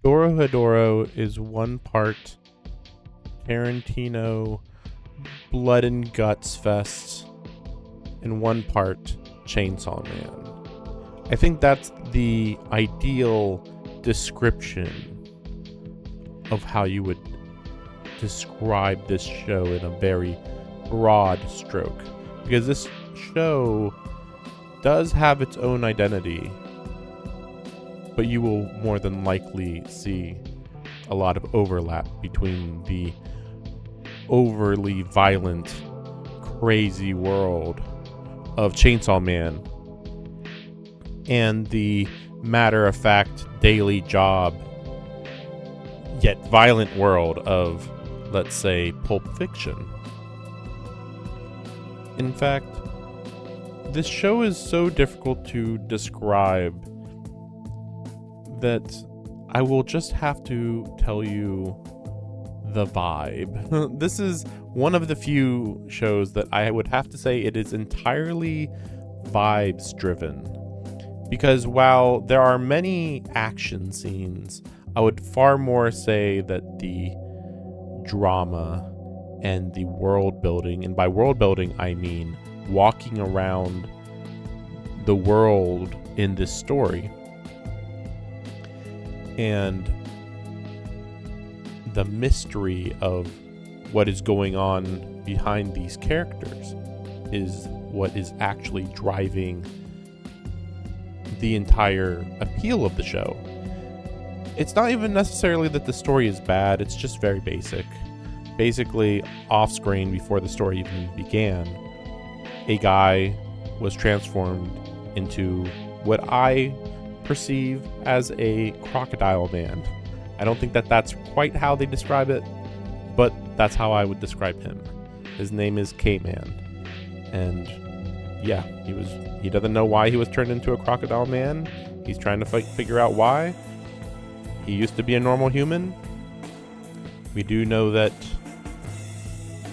Dorohedoro is one part Tarantino blood and guts fest and one part Chainsaw Man. I think that's the ideal description of how you would describe this show in a very broad stroke, because this show does have its own identity, but you will more than likely see a lot of overlap between the overly violent, crazy world of Chainsaw Man and the matter-of-fact daily job yet violent world of, let's say, Pulp Fiction. In fact, this show is so difficult to describe that I will just have to tell you the vibe. This is one of the few shows that I would have to say it is entirely vibes driven. Because while there are many action scenes, I would far more say that the drama and the world building, and by world building I mean walking around the world in this story, and the mystery of what is going on behind these characters is what is actually driving the entire appeal of the show. It's not even necessarily that the story is bad, it's just very basic. Basically, off screen before the story even began, a guy was transformed into what I perceive as a crocodile man. I don't think that that's quite how they describe it, but that's how I would describe him. His name is K-Man. And yeah, he doesn't know why he was turned into a crocodile man. He's trying to figure out why. He used to be a normal human. We do know that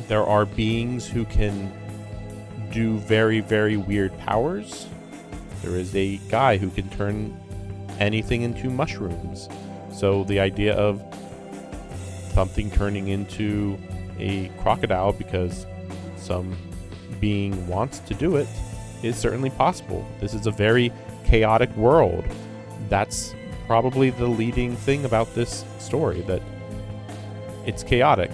there are beings who can do very, very weird powers. There is a guy who can turn anything into mushrooms. So the idea of something turning into a crocodile because some being wants to do it is certainly possible. This is a very chaotic world. That's probably the leading thing about this story, that it's chaotic.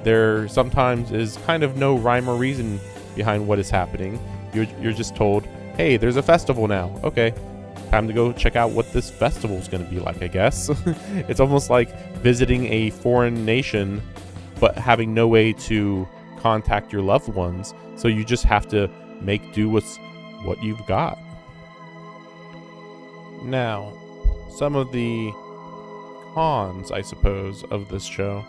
There sometimes is kind of no rhyme or reason behind what is happening. You're just told, hey, there's a festival now. Okay, time to go check out what this festival is going to be like, I guess. It's almost like visiting a foreign nation, but having no way to contact your loved ones. So you just have to make do with what you've got. Now, some of the cons, I suppose, of this show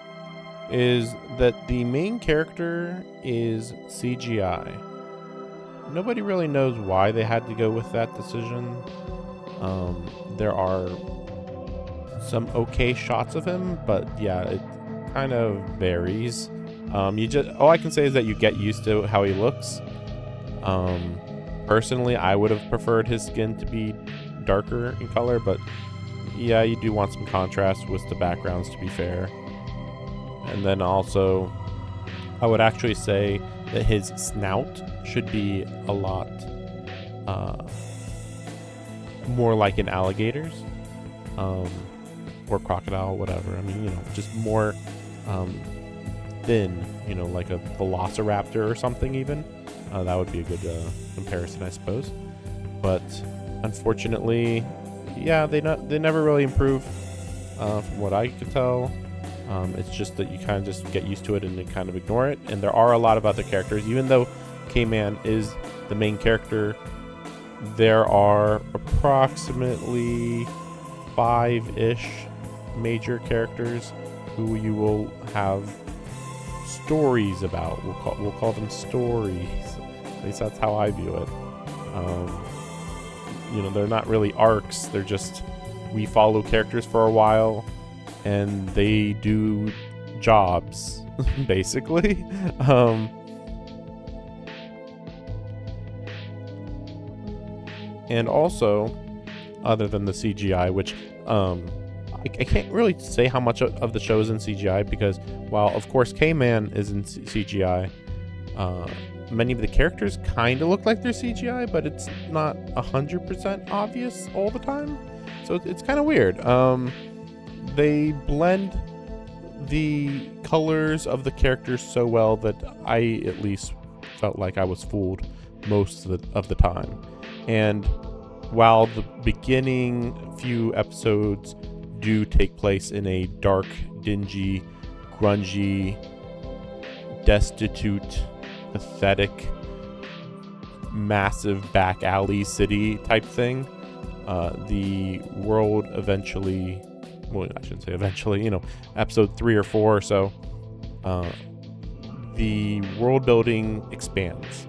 is that the main character is CGI. Nobody really knows why they had to go with that decision. There are some okay shots of him, but yeah, it kind of varies. All I can say is that you get used to how he looks. Personally, I would have preferred his skin to be darker in color, but yeah, you do want some contrast with the backgrounds, to be fair. And then also, I would actually say that his snout should be a lot more like an alligator's, or crocodile, whatever. I mean, just more thin, like a velociraptor or something even. That would be a good comparison, I suppose. But unfortunately, yeah, they never really improve from what I could tell. It's just that you kind of just get used to it and then kind of ignore it. And there are a lot of other characters. Even though K-Man is the main character, there are approximately 5-ish major characters who you will have stories about. We'll call them stories. At least that's how I view it. They're not really arcs. They're just, we follow characters for a while and they do jobs, basically. And also, other than the CGI, which I I can't really say how much of the show is in CGI, because while of course K-Man is in CGI, many of the characters kind of look like they're CGI, but it's not 100% obvious all the time. So it's kind of weird. They blend the colors of the characters so well that I at least felt like I was fooled most of the time. And while the beginning few episodes do take place in a dark, dingy, grungy, destitute, pathetic, massive back alley city type thing, the world eventually, well, I shouldn't say eventually, episode 3 or 4 or so, the world building expands.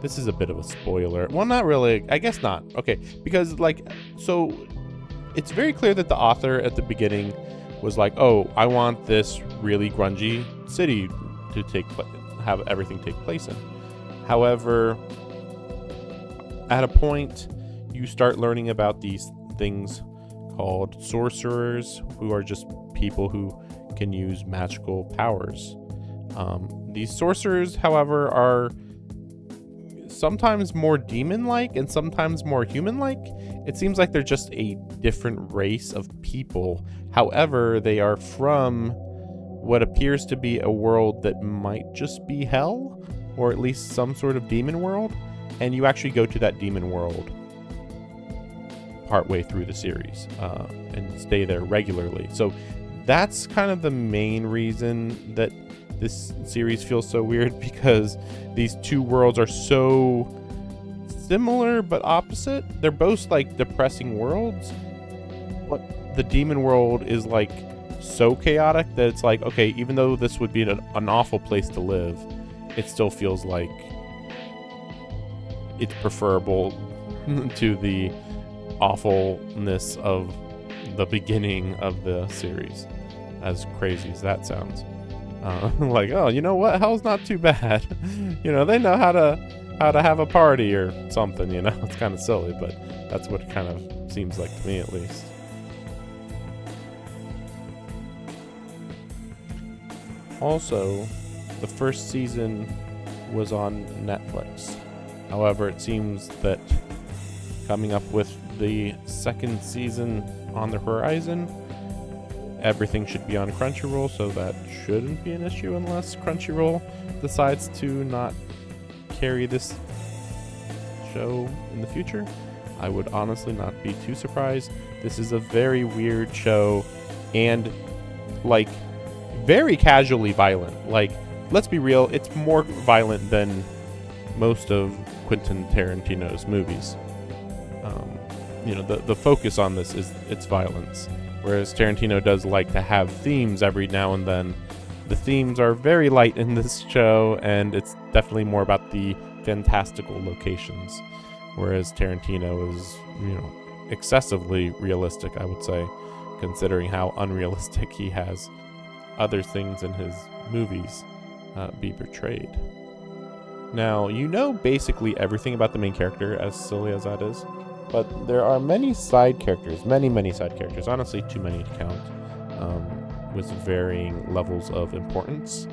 This is a bit of a spoiler. Well, not really. I guess not. Okay, because so it's very clear that the author at the beginning was like, oh, I want this really grungy city to have everything take place in. However, at a point, you start learning about these things called sorcerers, who are just people who can use magical powers. These sorcerers, however, are sometimes more demon-like and sometimes more human-like. It seems like they're just a different race of people. However, they are from what appears to be a world that might just be hell, or at least some sort of demon world. And you actually go to that demon world partway through the series and stay there regularly. So that's kind of the main reason that this series feels so weird, because these two worlds are so similar but opposite. They're both like depressing worlds, but the demon world is like so chaotic that it's like, okay, even though this would be an awful place to live, it still feels like it's preferable to the awfulness of the beginning of the series, as crazy as that sounds. Like, oh, you know what? Hell's not too bad. They know how to have a party or something. It's kind of silly, but that's what it kind of seems like to me, at least. Also, the first season was on Netflix. However, it seems that coming up with the second season on the horizon, everything should be on Crunchyroll, so that shouldn't be an issue unless Crunchyroll decides to not carry this show in the future. I would honestly not be too surprised. This is a very weird show, and very casually violent. Let's be real, it's more violent than most of Quentin Tarantino's movies. The focus on this is its violence, whereas Tarantino does like to have themes every now and then. The themes are very light in this show, and it's definitely more about the fantastical locations, whereas Tarantino is, excessively realistic, I would say, considering how unrealistic he has other things in his movies be portrayed. Now, basically everything about the main character, as silly as that is, but there are many side characters, many side characters, honestly too many to count, with varying levels of importance.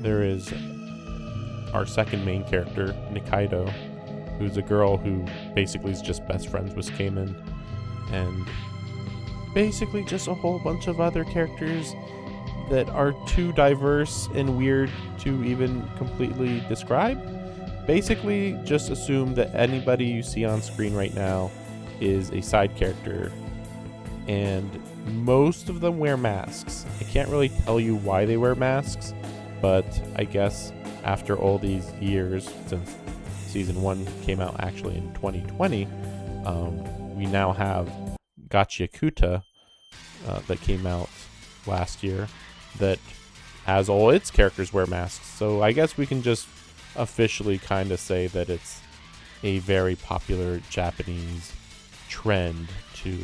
There is our second main character, Nikaido, who's a girl who basically is just best friends with Kamen, and basically just a whole bunch of other characters that are too diverse and weird to even completely describe. Basically, just assume that anybody you see on screen right now is a side character, and most of them wear masks. I can't really tell you why they wear masks, but I guess after all these years, since season 1 came out actually in 2020, we now have Gachiakuta that came out last year that has all its characters wear masks. So I guess we can just officially kind of say that it's a very popular Japanese trend to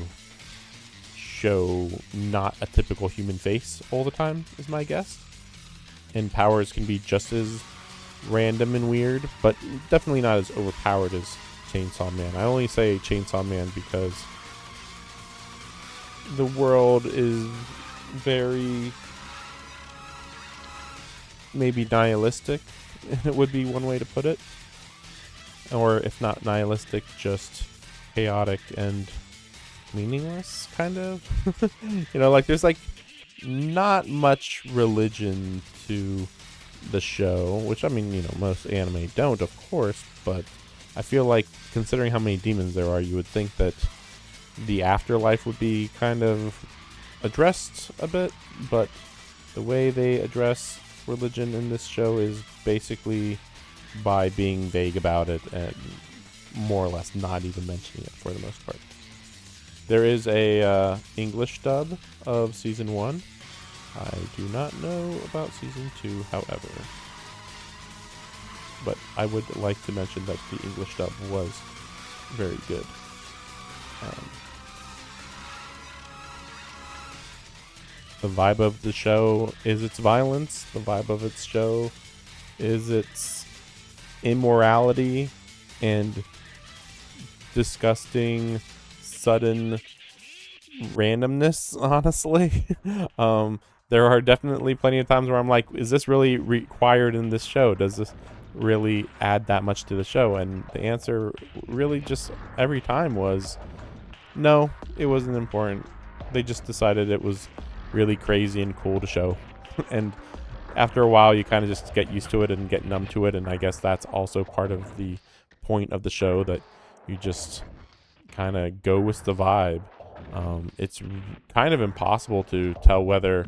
show not a typical human face all the time, is my guess. And powers can be just as random and weird, but definitely not as overpowered as Chainsaw Man. I only say Chainsaw Man because the world is very maybe nihilistic. It would be one way to put it. Or if not nihilistic, just chaotic and meaningless, kind of. Like there's like not much religion to the show, which I mean, most anime don't, of course, but I feel like considering how many demons there are, you would think that the afterlife would be kind of addressed a bit, but the way they address religion in this show is basically by being vague about it and more or less not even mentioning it for the most part. There is a English dub of season 1. I do not know about season 2, however. But I would like to mention that the English dub was very good. The vibe of the show is its violence. The vibe of its show is its immorality and disgusting, sudden randomness, honestly. There are definitely plenty of times where I'm like, is this really required in this show? Does this really add that much to the show? And the answer really just every time was, no, it wasn't important. They just decided it was really crazy and cool to show. And after a while, you kind of just get used to it and get numb to it. And I guess that's also part of the point of the show, that you just kind of go with the vibe. It's kind of impossible to tell whether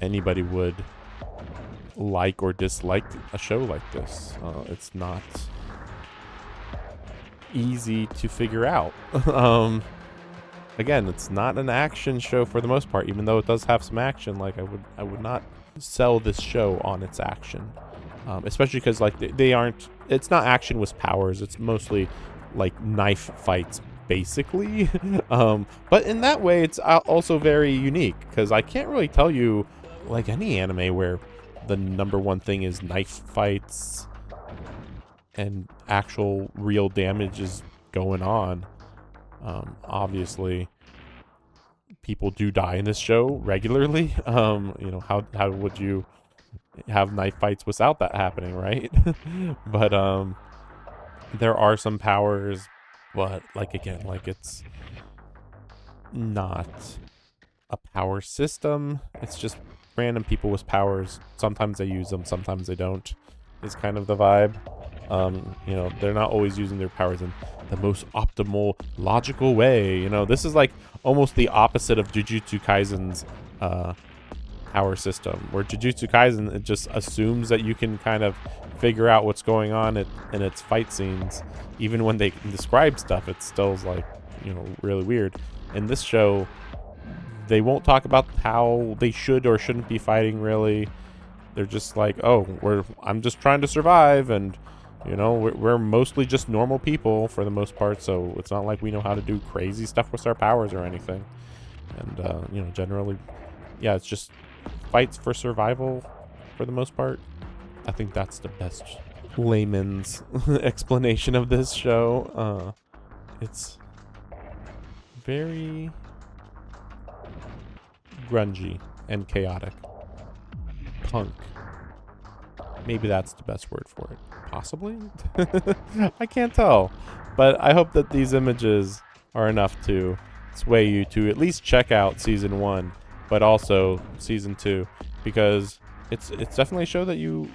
anybody would like or dislike a show like this. It's not easy to figure out. Again, it's not an action show for the most part, even though it does have some action. Like I would not sell this show on its action, especially because like they aren't. It's not action with powers. It's mostly like knife fights, basically. But in that way, it's also very unique, because I can't really tell you like any anime where the number one thing is knife fights and actual real damage is going on. Obviously people do die in this show regularly. How would you have knife fights without that happening, right? But there are some powers, but it's not a power system. It's just random people with powers. Sometimes they use them, sometimes they don't, is kind of the vibe. They're not always using their powers in the most optimal, logical way. This is like almost the opposite of Jujutsu Kaisen's power system, where Jujutsu Kaisen, it just assumes that you can kind of figure out what's going on in its fight scenes. Even when they describe stuff, it still is like, really weird. In this show, they won't talk about how they should or shouldn't be fighting, really. They're just like, I'm just trying to survive, and we're mostly just normal people for the most part, so it's not like we know how to do crazy stuff with our powers or anything. And generally, yeah, it's just fights for survival for the most part. I think that's the best layman's explanation of this show. It's very grungy and chaotic. Punk. Maybe that's the best word for it. Possibly? I can't tell. But I hope that these images are enough to sway you to at least check out season 1, but also season 2, because it's definitely a show that you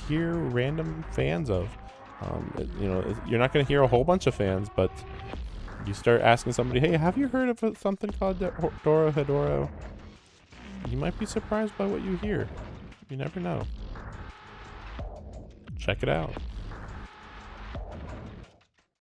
hear random fans of. You're not going to hear a whole bunch of fans, but you start asking somebody, hey, have you heard of something called Dorohedoro? You might be surprised by what you hear. You never know. Check it out.